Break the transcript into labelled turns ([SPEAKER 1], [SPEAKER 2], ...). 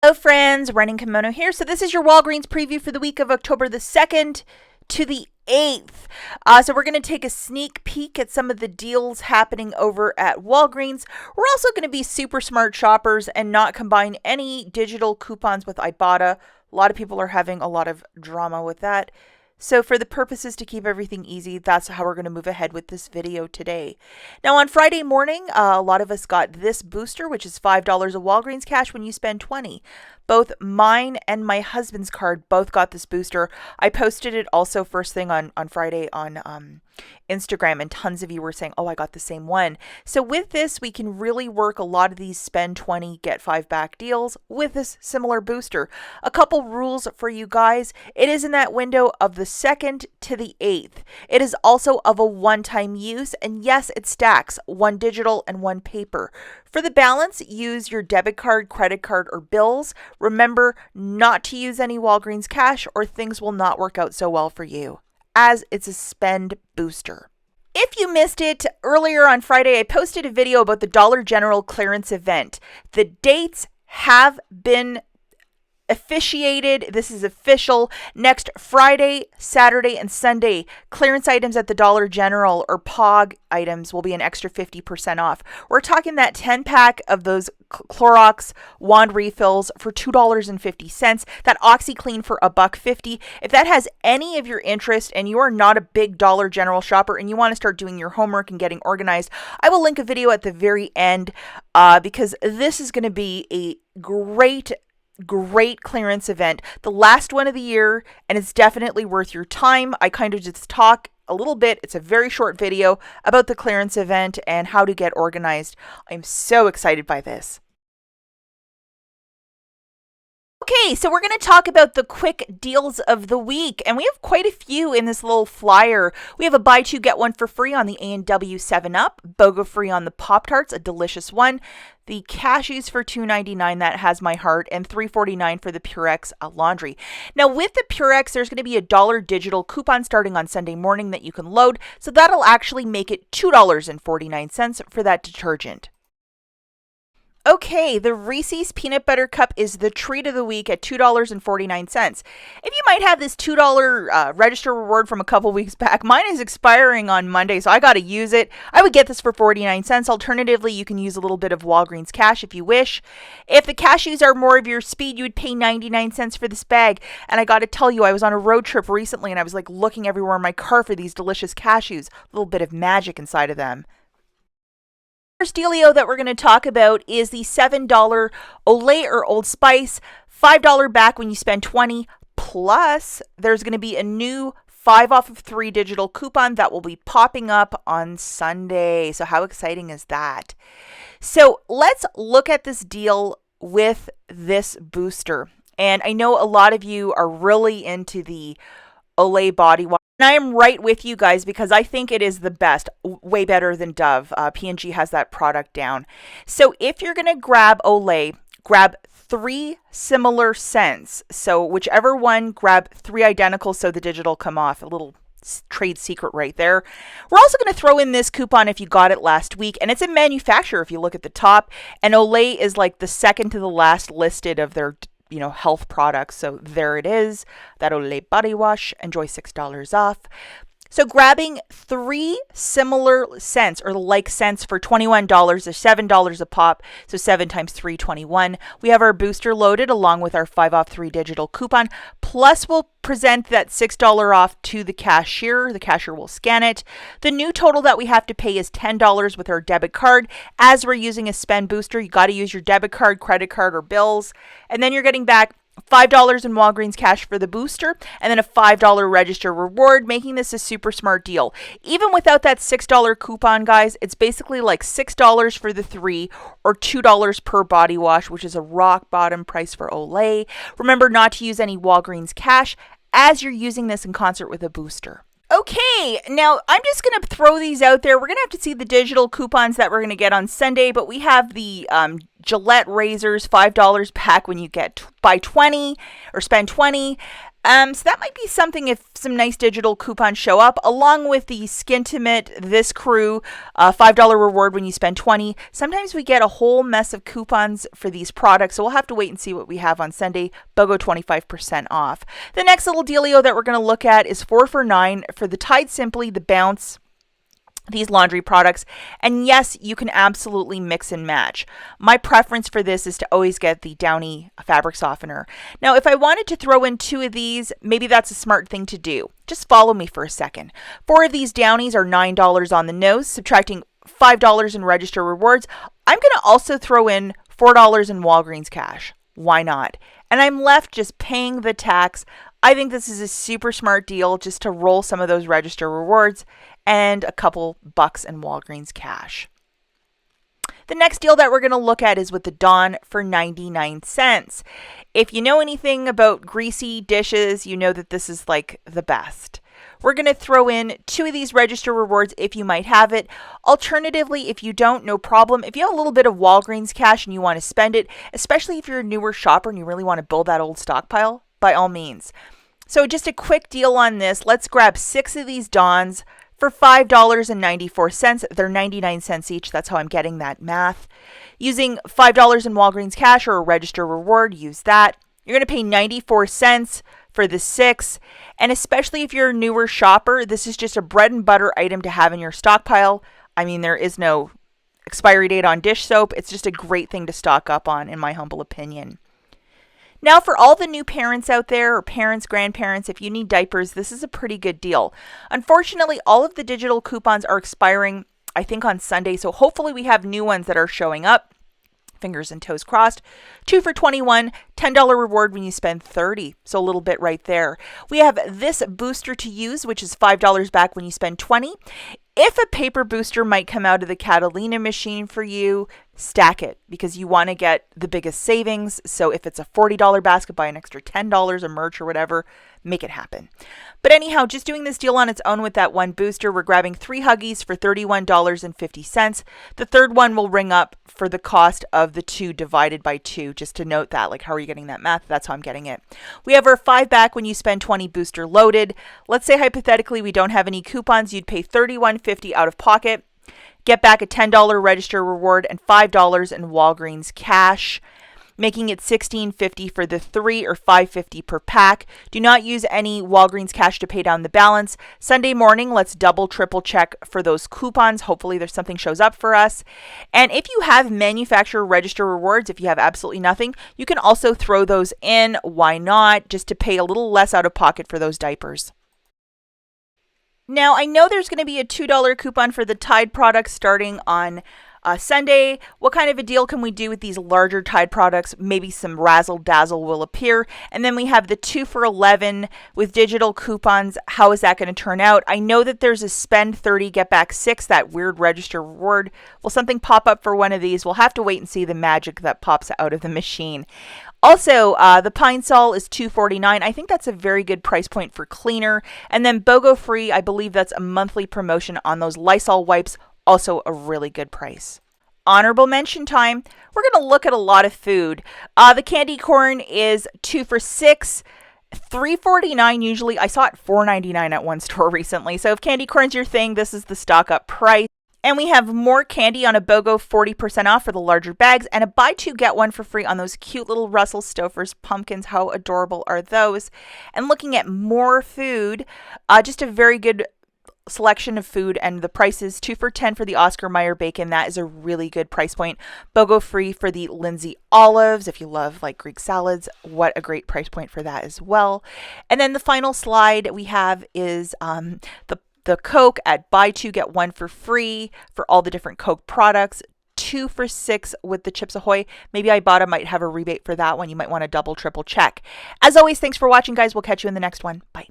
[SPEAKER 1] Hello friends, Running Kimono here. So this is your Walgreens preview for the week of October the 2nd to the 8th. So we're going to take a sneak peek at some of the deals happening over at Walgreens. We're also going to be super smart shoppers and not combine any digital coupons with Ibotta. A lot of people are having a lot of drama with that. So for the purposes to keep everything easy, that's how we're going to move ahead with this video today. Now on Friday morning, a lot of us got this booster, which is $5 of Walgreens cash when you spend $20. Both mine and my husband's card both got this booster. I posted it also first thing on Friday on Instagram, and tons of you were saying, oh, I got the same one. So with this, we can really work a lot of these spend 20, get 5 back deals with this similar booster. A couple rules for you guys. It is in that window of the 2nd to the 8th. It is also of a one-time use, and yes, it stacks, one digital and one paper. For the balance, use your debit card, credit card, or bills. Remember not to use any Walgreens cash or things will not work out so well for you, as it's a spend booster. If you missed it, earlier on Friday, I posted a video about the Dollar General clearance event. The dates have been officiated. This is official. Next Friday, Saturday, and Sunday, clearance items at the Dollar General or POG items will be an extra 50% off. We're talking that 10-pack of those Clorox wand refills for $2.50, that OxiClean for $1.50. If that has any of your interest and you are not a big Dollar General shopper and you want to start doing your homework and getting organized, I will link a video at the very end because this is going to be a great clearance event, the last one of the year, and it's definitely worth your time. I kind of just talk a little bit, it's a very short video about the clearance event and how to get organized. I'm so excited by this. Okay, so we're going to talk about the quick deals of the week, and we have quite a few in this little flyer. We have a buy two, get one for free on the A&W 7-Up, BOGO free on the Pop-Tarts, a delicious one, the cashews for $2.99, that has my heart, and $3.49 for the Purex laundry. Now with the Purex, there's going to be a $1 digital coupon starting on Sunday morning that you can load, so that'll actually make it $2.49 for that detergent. Okay, the Reese's Peanut Butter Cup is the treat of the week at $2.49. If you might have this $2 register reward from a couple weeks back, mine is expiring on Monday, so I got to use it. I would get this for 49 cents. Alternatively, you can use a little bit of Walgreens cash if you wish. If the cashews are more of your speed, you would pay 99 cents for this bag. And I got to tell you, I was on a road trip recently and I was like looking everywhere in my car for these delicious cashews. A little bit of magic inside of them. First dealio that we're going to talk about is the $7 Olay or Old Spice, $5 back when you spend $20, plus there's going to be a new 5 off of 3 digital coupon that will be popping up on Sunday. So how exciting is that? So let's look at this deal with this booster. And I know a lot of you are really into the Olay body wash. And I am right with you guys because I think it is the best, way better than Dove. P&G has that product down. So if you're going to grab Olay, grab 3 similar scents. So whichever one, grab 3 identical so the digital come off. A little trade secret right there. We're also going to throw in this coupon if you got it last week, and it's a manufacturer if you look at the top. And Olay is like the second to the last listed of their health products. So there it is, that Olay body wash. Enjoy $6 off. So grabbing 3 similar scents or like scents for $21 or $7 a pop. So 7 times 3, 21. We have our booster loaded along with our 5 off 3 digital coupon. Plus we'll present that $6 off to the cashier. The cashier will scan it. The new total that we have to pay is $10 with our debit card. As we're using a spend booster, you got to use your debit card, credit card, or bills. And then you're getting back $5 in Walgreens cash for the booster, and then a $5 register reward, making this a super smart deal. Even without that $6 coupon, guys, it's basically like $6 for the 3 or $2 per body wash, which is a rock bottom price for Olay. Remember not to use any Walgreens cash as you're using this in concert with a booster. Okay, now I'm just going to throw these out there. We're going to have to see the digital coupons that we're going to get on Sunday, but we have the Gillette razors, $5 back when you buy 20 or spend 20. So that might be something if some nice digital coupons show up, along with the Skintimate, This Crew, $5 reward when you spend 20. Sometimes we get a whole mess of coupons for these products, so we'll have to wait and see what we have on Sunday. BOGO 25% off. The next little dealio that we're going to look at is 4 for $9 for the Tide Simply, the Bounce, these laundry products. And yes, you can absolutely mix and match. My preference for this is to always get the Downy fabric softener. Now, if I wanted to throw in 2 of these, maybe that's a smart thing to do. Just follow me for a second. 4 of these Downies are $9 on the nose, subtracting $5 in register rewards. I'm going to also throw in $4 in Walgreens cash. Why not? And I'm left just paying the tax. I think this is a super smart deal just to roll some of those register rewards and a couple bucks in Walgreens cash. The next deal that we're going to look at is with the Dawn for 99 cents. If you know anything about greasy dishes, you know that this is like the best. We're going to throw in 2 of these register rewards if you might have it. Alternatively, if you don't, no problem. If you have a little bit of Walgreens cash and you want to spend it, especially if you're a newer shopper and you really want to build that old stockpile, by all means. So just a quick deal on this. Let's grab 6 of these Dawns for $5.94. They're 99 cents each. That's how I'm getting that math. Using $5 in Walgreens cash or a register reward, use that. You're going to pay 94 cents for the 6. And especially if you're a newer shopper, this is just a bread and butter item to have in your stockpile. I mean, there is no expiry date on dish soap. It's just a great thing to stock up on, in my humble opinion. Now, for all the new parents out there, or parents, grandparents, if you need diapers, this is a pretty good deal. Unfortunately, all of the digital coupons are expiring, I think, on Sunday, so hopefully we have new ones that are showing up. Fingers and toes crossed. 2 for $21, $10 reward when you spend $30. So a little bit right there. We have this booster to use, which is $5 back when you spend $20. If a paper booster might come out of the Catalina machine for you, stack it because you want to get the biggest savings. So if it's a $40 basket, buy an extra $10 of merch or whatever, make it happen. But anyhow, just doing this deal on its own with that one booster, we're grabbing 3 Huggies for $31.50. The third one will ring up for the cost of the 2 divided by 2. Just to note that, like, how are you getting that math? That's how I'm getting it. We have our 5 back when you spend 20 booster loaded. Let's say hypothetically we don't have any coupons. You'd pay $31.50 out of pocket. Get back a $10 register reward and $5 in Walgreens cash, making it $16.50 for the 3 or $5.50 per pack. Do not use any Walgreens cash to pay down the balance. Sunday morning, let's double, triple check for those coupons. Hopefully there's something shows up for us. And if you have manufacturer register rewards, if you have absolutely nothing, you can also throw those in. Why not? Just to pay a little less out of pocket for those diapers. Now, I know there's going to be a $2 coupon for the Tide products starting on Sunday. What kind of a deal can we do with these larger Tide products? Maybe some razzle dazzle will appear. And then we have the 2 for $11 with digital coupons. How is that going to turn out? I know that there's a spend 30, get back 6, that weird register reward. Will something pop up for one of these? We'll have to wait and see the magic that pops out of the machine. Also, the Pine Sol is $2.49. I think that's a very good price point for cleaner. And then BOGO free, I believe that's a monthly promotion on those Lysol wipes. Also a really good price. Honorable mention time. We're going to look at a lot of food. The candy corn is 2 for $6. $3.49 usually. I saw it $4.99 at one store recently. So if candy corn's your thing, this is the stock up price. And we have more candy on a BOGO, 40% off for the larger bags, and a buy 2 get 1 for free on those cute little Russell Stouffer's pumpkins. How adorable are those? And looking at more food, just a very good selection of food, and the prices 2 for $10 for the Oscar Mayer bacon. That is a really good price point. BOGO free for the Lindsay olives. If you love like Greek salads, what a great price point for that as well. And then the final slide we have is the Coke at buy 2 get 1 for free for all the different Coke products. 2 for $6 with the Chips Ahoy. Maybe Ibotta might have a rebate for that one. You might want to double, triple check. As always, thanks for watching, guys. We'll catch you in the next one. Bye.